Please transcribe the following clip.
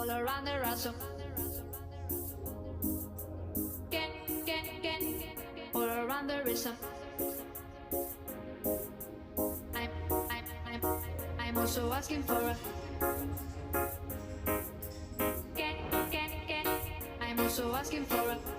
all around the rossom. All around the rhythm. I'm also asking for a. I'm also asking for a.